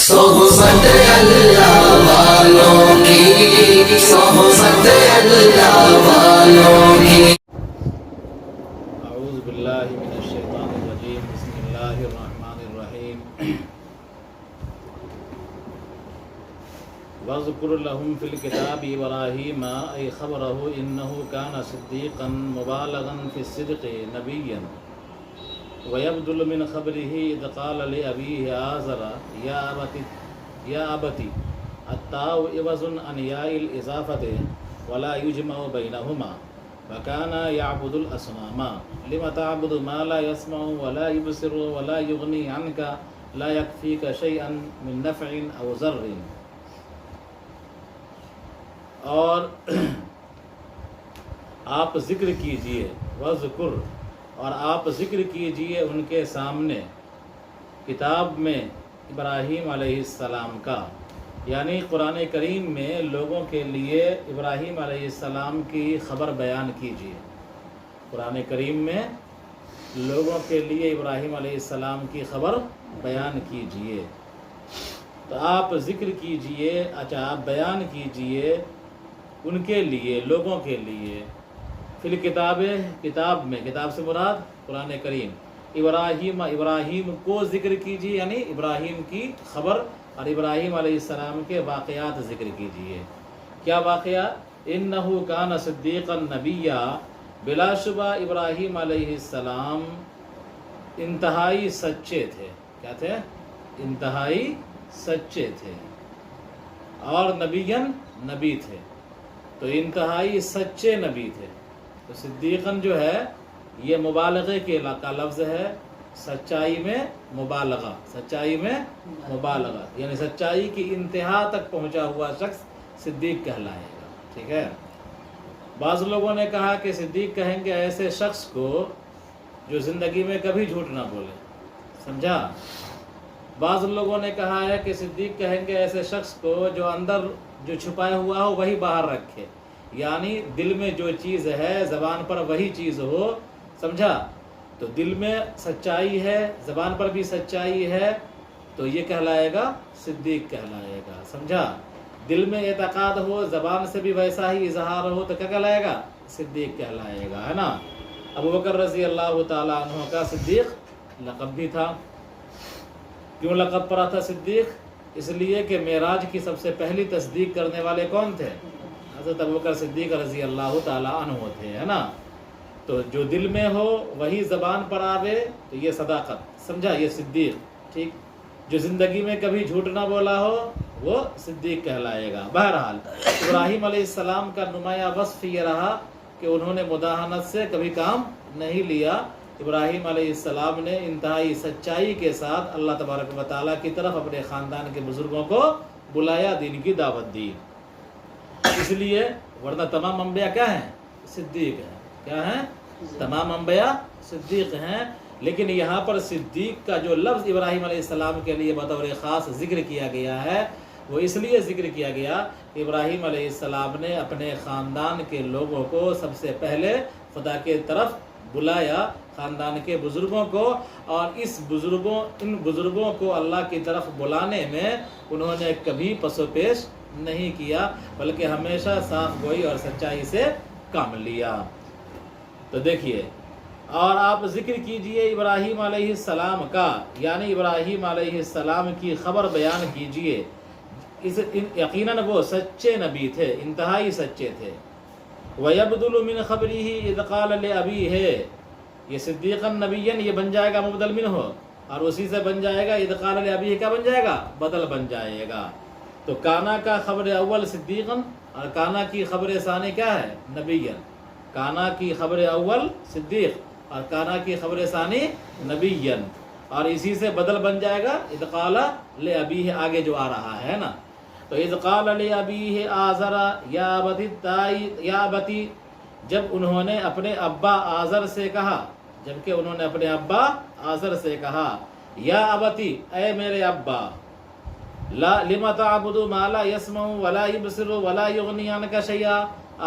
صحبت اللہ والوں کی، صحبت اللہ والوں کی۔ اعوذ باللہ من الشیطان الرجیم، بسم اللہ الرحمن الرحیم۔ وَاذْكُرْ لَهُمْ فِي الْكِتَابِ إِبْرَاهِيمَ أَيْ خَبَرَهُ إِنَّهُ كَانَ صِدِّيقًا مُبَالَغًا فِي الصِّدْقِ نَبِيًّا وَيَبْدُلُ مِنْ خَبْرِهِ إِذْ قَالَ لِأَبِيهِ آزَرَ يَا أَبَتِ التَّاءُ عِوَضٌ عَنْ يَاءِ الْإِضَافَةِ وَلَا يُجْمَعُ بَيْنَهُمَا وَكَانَ يَعْبُدُ الْأَصْنَامَ لِمَ تَعْبُدُ مَا لَا يَسْمَعُ وَلَا يُبْصِرُ وَلَا يُغْنِي عَنْكَ لَا يَكْفِيكَ شَيْئًا مِنْ نَفْعٍ أَوْ ضَرٍّ۔ اور آپ ذکر کیجئے، وذکر، اور آپ ذکر کیجئے ان کے سامنے کتاب میں ابراہیم علیہ السلام کا، یعنی قرآن کریم میں لوگوں کے لیے ابراہیم علیہ السلام کی خبر بیان کیجئے۔ قرآن کریم میں لوگوں کے لیے ابراہیم علیہ السلام کی خبر بیان کیجئے۔ تو آپ ذکر کیجئے، اچھا آپ بیان کیجئے ان کے لیے، لوگوں کے لیے، فی الکتاب، کتاب میں، کتاب سے مراد قرآن کریم، ابراہیم، ابراہیم کو ذکر کیجئے، یعنی ابراہیم کی خبر اور ابراہیم علیہ السلام کے واقعات ذکر کیجئے۔ کیا واقعات؟ انہو کان صدیقا نبیا، بلا شبہ ابراہیم علیہ السلام انتہائی سچے تھے۔ کیا تھے؟ انتہائی سچے تھے، اور نبیًا، نبی تھے، تو انتہائی سچے نبی تھے۔ تو صدیقاً جو ہے یہ مبالغے کا لفظ ہے، سچائی میں مبالغہ، سچائی میں مبالغہ، یعنی سچائی کی انتہا تک پہنچا ہوا شخص صدیق کہلائے گا۔ ٹھیک ہے؟ بعض لوگوں نے کہا کہ صدیق کہیں گے ایسے شخص کو جو زندگی میں کبھی جھوٹ نہ بولے، سمجھا؟ بعض لوگوں نے کہا ہے کہ صدیق کہیں گے ایسے شخص کو جو اندر جو چھپایا ہوا ہو وہی باہر رکھے، یعنی دل میں جو چیز ہے زبان پر وہی چیز ہو، سمجھا؟ تو دل میں سچائی ہے، زبان پر بھی سچائی ہے، تو یہ کہلائے گا صدیق کہلائے گا، سمجھا؟ دل میں اعتقاد ہو، زبان سے بھی ویسا ہی اظہار ہو، تو کیا کہلائے گا؟ صدیق کہلائے گا، ہے نا؟ ابو بکر رضی اللہ تعالیٰ عنہ کا صدیق لقب بھی تھا۔ کیوں لقب پڑا تھا صدیق؟ اس لیے کہ معراج کی سب سے پہلی تصدیق کرنے والے کون تھے؟ حضرت ابوبکر صدیق رضی اللہ تعالیٰ عنہ تھے، ہے نا؟ تو جو دل میں ہو وہی زبان پر آوے تو یہ صداقت، سمجھا؟ یہ صدیق، ٹھیک؟ جو زندگی میں کبھی جھوٹ نہ بولا ہو وہ صدیق کہلائے گا۔ بہرحال ابراہیم علیہ السلام کا نمایاں وصف یہ رہا کہ انہوں نے مداہنت سے کبھی کام نہیں لیا۔ ابراہیم علیہ السلام نے انتہائی سچائی کے ساتھ اللہ تبارک و تعالیٰ کی طرف اپنے خاندان کے بزرگوں کو بلایا، دین کی دعوت دی۔ اس لیے ورنہ تمام انبیاء کیا ہیں؟ صدیق ہیں۔ کیا ہیں؟ تمام انبیاء صدیق ہیں، لیکن یہاں پر صدیق کا جو لفظ ابراہیم علیہ السلام کے لیے بطور خاص ذکر کیا گیا ہے وہ اس لیے ذکر کیا گیا کہ ابراہیم علیہ السلام نے اپنے خاندان کے لوگوں کو سب سے پہلے خدا کے طرف بلایا، خاندان کے بزرگوں کو، اور ان بزرگوں کو اللہ کی طرف بلانے میں انہوں نے کبھی پس و پیش نہیں کیا، بلکہ ہمیشہ صاف گوئی اور سچائی سے کام لیا۔ تو دیکھیے، اور آپ ذکر کیجئے ابراہیم علیہ السلام کا، یعنی ابراہیم علیہ السلام کی خبر بیان کیجئے۔ یقیناً وہ سچے نبی تھے، انتہائی سچے تھے۔ وَيَبْدُلُ مِنْ خَبْرِهِ إِذْ قَالَ لِأَبِيهِ، یہ صدیقاً نبیًا یہ بن جائے گا مبدل منہ، اور اسی سے بن جائے گا إِذْ قَالَ لِأَبِيهِ، کیا بن جائے گا؟ بدل بن جائے گا۔ تو کانا کا خبر اول صدیقاً، اور کانا کی خبر ثانی کیا ہے؟ نبیًا۔ کانا کی خبر اول صدیق، اور کانا کی خبر ثانی نبیًا، اور اسی سے بدل بن جائے گا اذ قال لأبیہ، آگے جو آ رہا ہے نا۔ تو اذ قال لأبیہ آزر یا ابتی، جب انہوں نے اپنے ابا آزر سے کہا، جبکہ انہوں نے اپنے ابا آزر سے کہا، یا ابتی، اے میرے ابا، لم تعبد ما لا يسمع ولا يبصر ولا يغني عنك شيئا،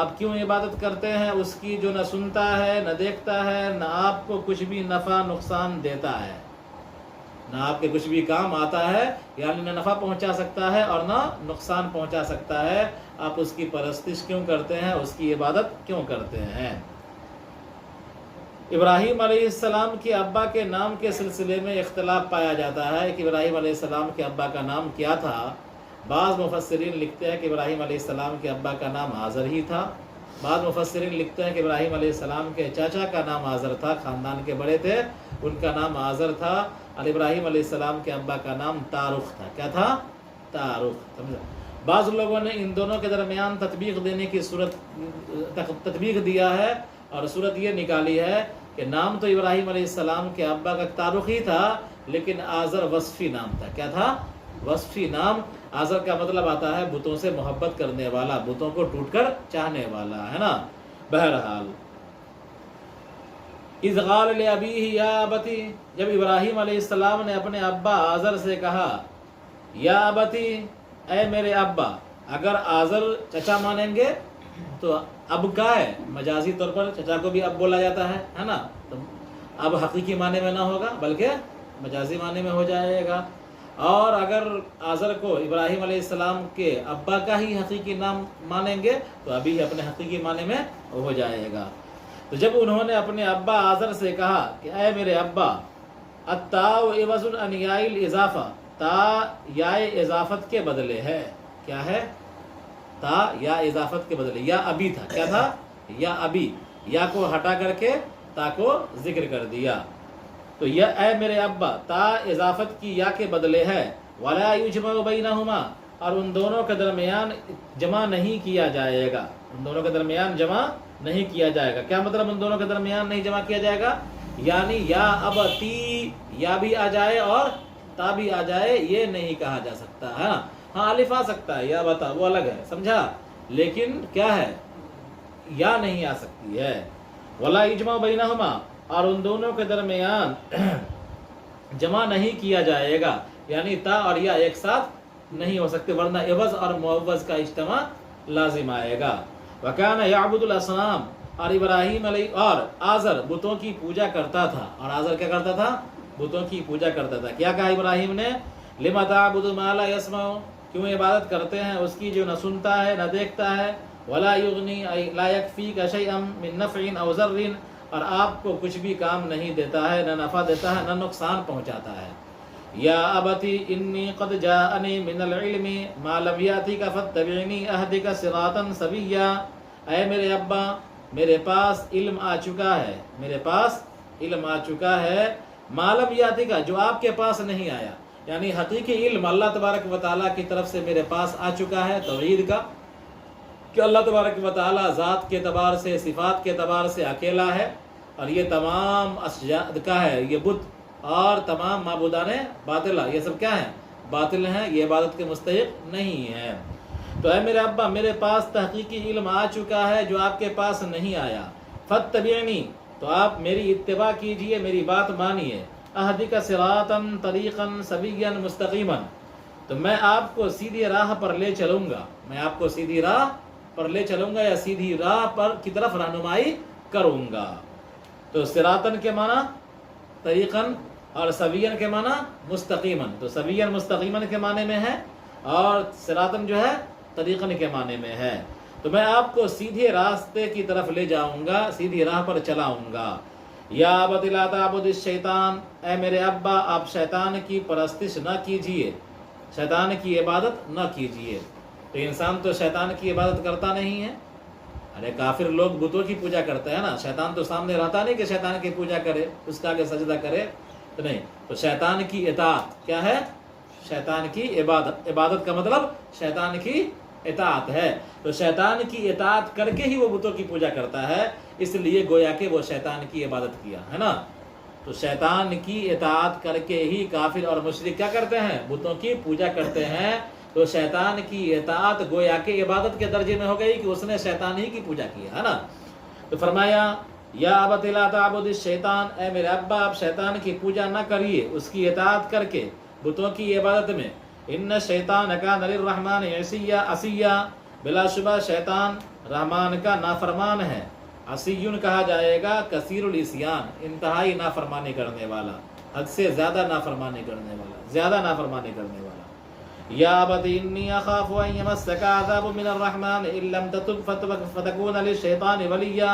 آپ کیوں عبادت کرتے ہیں اس کی جو نہ سنتا ہے نہ دیکھتا ہے نہ آپ کو کچھ بھی نفع نقصان دیتا ہے۔ نہ آپ کے کچھ بھی کام آتا ہے، یعنی نہ نفع پہنچا سکتا ہے اور نہ نقصان پہنچا سکتا ہے، آپ اس کی پرستش کیوں کرتے ہیں، اس کی عبادت کیوں کرتے ہیں؟ ابراہیم علیہ السلام کے ابا کے نام کے سلسلے میں اختلاف پایا جاتا ہے کہ ابراہیم علیہ السلام کے ابا کا نام کیا تھا۔ بعض مفسرین لکھتے ہیں کہ ابراہیم علیہ السلام کے ابا کا نام آزر ہی تھا، بعض مفسرین لکھتے ہیں کہ ابراہیم علیہ السلام کے چاچا کا نام آزر تھا، خاندان کے بڑے تھے، ان کا نام آزر تھا، اور ابراہیم علیہ السلام کے ابا کا نام تارخ تھا۔ کیا تھا؟ تارخ، سمجھا؟ بعض لوگوں نے ان دونوں کے درمیان تطبیق دینے کی تطبیق دیا ہے، اور صورت یہ نکالی ہے کہ نام تو ابراہیم علیہ السلام کے ابا کا تارخ ہی تھا، لیکن آزر وصفی نام تھا۔ کیا تھا؟ وصفی نام۔ آزر کا مطلب آتا ہے بتوں سے محبت کرنے والا، بتوں کو ٹوٹ کر چاہنے والا، ہے نا؟ بہرحال اذ قال لأبیہ یا ابتی، جب ابراہیم علیہ السلام نے اپنے ابا آزر سے کہا یا ابتی، اے میرے ابا، اگر آزر چچا مانیں گے تو اب کا ہے، مجازی طور پر چچا کو بھی اب بولا جاتا ہے نا؟ تو اب حقیقی معنی میں نہ ہوگا بلکہ مجازی معنی میں ہو جائے گا۔ اور اگر آزر کو ابراہیم علیہ السلام کے ابا کا ہی حقیقی نام مانیں گے تو ابھی اپنے حقیقی معنی میں ہو جائے گا۔ تو جب انہوں نے اپنے ابا آزر سے کہا کہ اے میرے ابا، التاء عوض عن یاء الاضافہ، تا یا اضافت کے بدلے ہے۔ کیا ہے؟ تا یا اضافت کے بدلے، یا ابھی تھا۔ کیا تھا؟ یا ابھی، یا کو ہٹا کر کے تا کو ذکر کر دیا۔ تو یا اے میرے ابا، تا اضافت کی یا کے بدلے ہے، ولا یجمع بینہما، اور ان دونوں کے درمیان جمع نہیں کیا جائے گا، ان دونوں کے درمیان جمع نہیں کیا جائے گا۔ کیا مطلب ان دونوں کے درمیان نہیں جمع کیا جائے گا؟ یعنی یا ابتی، یا بھی آ جائے اور تا بھی آ جائے، یہ نہیں کہا جا سکتا ہے۔ ہاں الف آ سکتا ہے، یا بتا وہ الگ ہے، سمجھا؟ لیکن کیا ہے؟ یا نہیں آ سکتی ہے۔ ولا یجمع بینہما، اور ان دونوں کے درمیان جمع نہیں کیا جائے گا، یعنی تا اور یا ایک ساتھ نہیں ہو سکتے، ورنہ عوض اور معوض کا اجتماع لازم آئے گا۔ وَكَانَ يَعْبُدُ الْأَصْنَامَ، اور ابراہیم علیہ اور آزر بتوں کی پوجا کرتا تھا، اور آزر کیا کرتا تھا؟ بتوں کی پوجا کرتا تھا۔ کیا کہا ابراہیم نے؟ لِمَ تَعْبُدُ مَا لَا يَسْمَعُ، کیوں عبادت کرتے ہیں اس کی جو نہ سنتا ہے نہ دیکھتا ہے، وَلَا يُغْنِي لَا يَكْفِيكَ شَيْئًا مِّن نَفْعٍ أَوْ ضَرٍّ، اور آپ کو کچھ بھی کام نہیں دیتا ہے، نہ نفع دیتا ہے نہ نقصان پہنچاتا ہے۔ یا ابتی انی قد جاءنی من العلم ما لم یاتک فاتبعنی اہدک صراطا سویا، اے میرے ابا، میرے پاس علم آ چکا ہے، میرے پاس علم آ چکا ہے، ما لم یاتک، جو آپ کے پاس نہیں آیا، یعنی حقیقی علم اللہ تبارک و تعالیٰ کی طرف سے میرے پاس آ چکا ہے توحید کا، کہ اللہ تبارک و تعالیٰ ذات کے اعتبار سے، صفات کے اعتبار سے اکیلا ہے، اور یہ تمام اشیاء کا ہے، یہ بت اور تمام معبودان باطلہ یہ سب کیا ہیں؟ باطل ہیں، یہ عبادت کے مستحق نہیں ہیں۔ تو اے میرے ابا، میرے پاس تحقیقی علم آ چکا ہے جو آپ کے پاس نہیں آیا، فاتبعنی، تو آپ میری اتباع کیجئے، میری بات مانیے، اہدک صراطا طریقا سویا مستقیما، تو میں آپ کو سیدھی راہ پر لے چلوں گا، میں آپ کو سیدھی راہ پر لے چلوں گا، یا سیدھی راہ پر کی طرف رہنمائی کروں گا۔ تو صراطن کے معنی طریقاً، اور سویاً کے معنی مستقیماً، تو سویاً مستقیماً کے معنی میں ہے، اور صراطاً جو ہے طریقاً کے معنی میں ہے۔ تو میں آپ کو سیدھے راستے کی طرف لے جاؤں گا، سیدھی راہ پر چلاؤں گا۔ یا ابت لا تعبد الشیطان، اے میرے ابا، آپ شیطان کی پرستش نہ کیجیے، شیطان کی عبادت نہ کیجیے۔ تو انسان تو شیطان کی عبادت کرتا نہیں ہے، ارے کافر لوگ بتوں کی پوجا کرتے ہیں نا، شیطان تو سامنے رہتا نہیں کہ شیطان کی پوجا کرے، اس کا آگے سجدہ کرے، تو نہیں۔ تو شیطان کی اطاعت کیا ہے؟ شیطان کی عبادت، عبادت کا مطلب شیطان کی اطاعت ہے۔ تو شیطان کی اطاعت کر کے ہی وہ بتوں کی پوجا کرتا ہے، اس لیے گویا کہ وہ شیطان کی عبادت کیا ہے نا۔ تو شیطان کی اطاعت کر کے ہی کافر اور مشرک کیا کرتے ہیں؟ بتوں کی پوجا کرتے ہیں۔ تو شیطان کی اطاعت گویا کہ عبادت کے درجے میں ہو گئی کہ اس نے شیطان ہی کی پوجا کی ہے نا۔ تو فرمایا یا ابت لا تعبد الشیطان، اے میرے ابا، آپ شیطان کی پوجا نہ کریے اس کی اطاعت کر کے بتوں کی عبادت میں، ان الشیطان کان للرحمن عصیا، بلا شبہ شیطان رحمان کا نافرمان ہے، عصیٌ کہا جائے گا کثیر العصیان، انتہائی نافرمانی کرنے والا۔ حد سے زیادہ نافرمانی کرنے والا، زیادہ نافرمانی کرنے والا۔ یا ابت انی اخاف ان یمسک عذاب من الرحمن ان لم تتب فتکون للشیطان ولیا،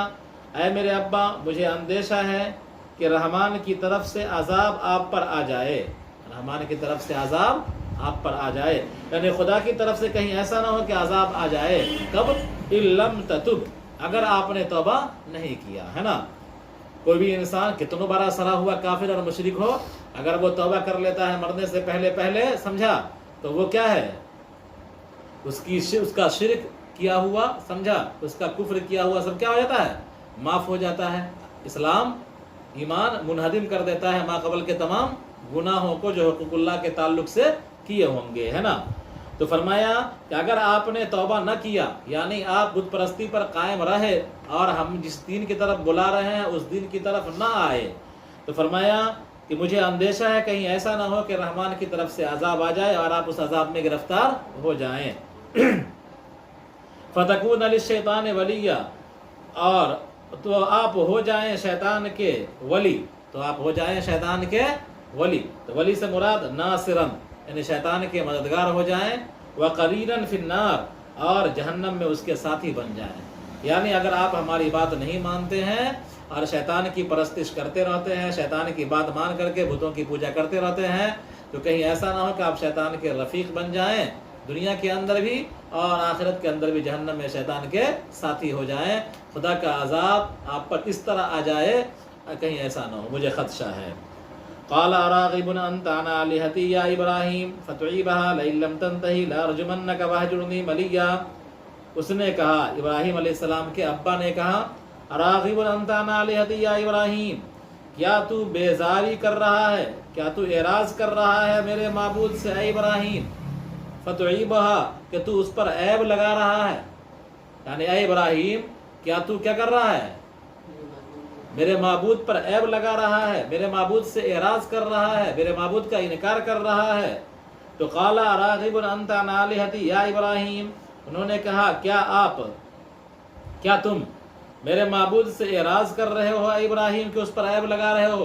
اے میرے ابا مجھے اندیشہ ہے کہ رحمان کی طرف سے عذاب آپ پر آ جائے، رحمان کی طرف سے عذاب آپ پر آ جائے، یعنی خدا کی طرف سے کہیں ایسا نہ ہو کہ عذاب آ جائے۔ کب؟ ان لم تتب، اگر آپ نے توبہ نہیں کیا، ہے نا۔ کوئی بھی انسان کتنا بڑا سرا ہوا کافر اور مشرک ہو، اگر وہ توبہ کر لیتا ہے مرنے سے پہلے سمجھا، تو وہ کیا ہے، اس کا شرک کیا ہوا سمجھا، اس کا کفر کیا ہوا سب کیا ہو جاتا ہے، معاف ہو جاتا ہے۔ اسلام ایمان منہدم کر دیتا ہے ما قبل کے تمام گناہوں کو جو حقوق اللہ کے تعلق سے کیے ہوں گے، ہے نا۔ تو فرمایا کہ اگر آپ نے توبہ نہ کیا، یعنی آپ بت پرستی پر قائم رہے اور ہم جس دین کی طرف بلا رہے ہیں اس دین کی طرف نہ آئے، تو فرمایا کہ مجھے اندیشہ ہے کہیں ایسا نہ ہو کہ رحمان کی طرف سے عذاب آ جائے اور آپ اس عذاب میں گرفتار ہو جائیں۔ فتکون للشیطان ولیا، اور تو آپ ہو جائیں شیطان کے ولی، تو آپ ہو جائیں شیطان کے ولی، تو ولی سے مراد ناصرن، یعنی شیطان کے مددگار ہو جائیں، وقرینن فی النار، اور جہنم میں اس کے ساتھی بن جائیں۔ یعنی اگر آپ ہماری بات نہیں مانتے ہیں اور شیطان کی پرستش کرتے رہتے ہیں، شیطان کی بات مان کر کے بتوں کی پوجا کرتے رہتے ہیں، تو کہیں ایسا نہ ہو کہ آپ شیطان کے رفیق بن جائیں دنیا کے اندر بھی اور آخرت کے اندر بھی جہنم میں شیطان کے ساتھی ہو جائیں، خدا کا عذاب آپ پر اس طرح آ جائے کہیں ایسا نہ ہو، مجھے خدشہ ہے۔ قال اراغب انت عن آلهتی یا ابراہیم فتعیبها لئن لم تنتہی لارجمنک واہجرنی ملیا، اس نے کہا، ابراہیم علیہ السلام کے ابا نے کہا، اراغب انت عن آلهتی یا ابراہیم، کیا تو بیزاری کر رہا ہے، کیا تو اعراض کر رہا ہے میرے معبود سے اے ابراہیم، فتعیبها کہ تو اس پر عیب لگا رہا ہے، یعنی اے ابراہیم کیا تو کیا کر رہا ہے، میرے معبود پر عیب لگا رہا ہے، میرے معبود سے اعراض کر رہا ہے، میرے معبود کا انکار کر رہا ہے۔ تو قال اراغب انت عن آلهتی یا ابراہیم، انہوں نے کہا کیا تم میرے معبود سے اعراض کر رہے ہو اے ابراہیم کہ اس پر عیب لگا رہے ہو،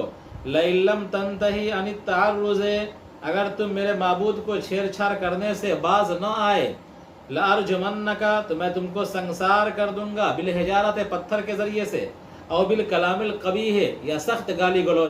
لئن لم تنتہی عن التعرض، اگر تم میرے معبود کو چھیڑ چھاڑ کرنے سے باز نہ آئے، لارجمنک تو میں تم کو سنسار کر دوں گا، بالحجارت پتھر کے ذریعے سے، او بالکلام القبیح یا سخت گالی گلوچ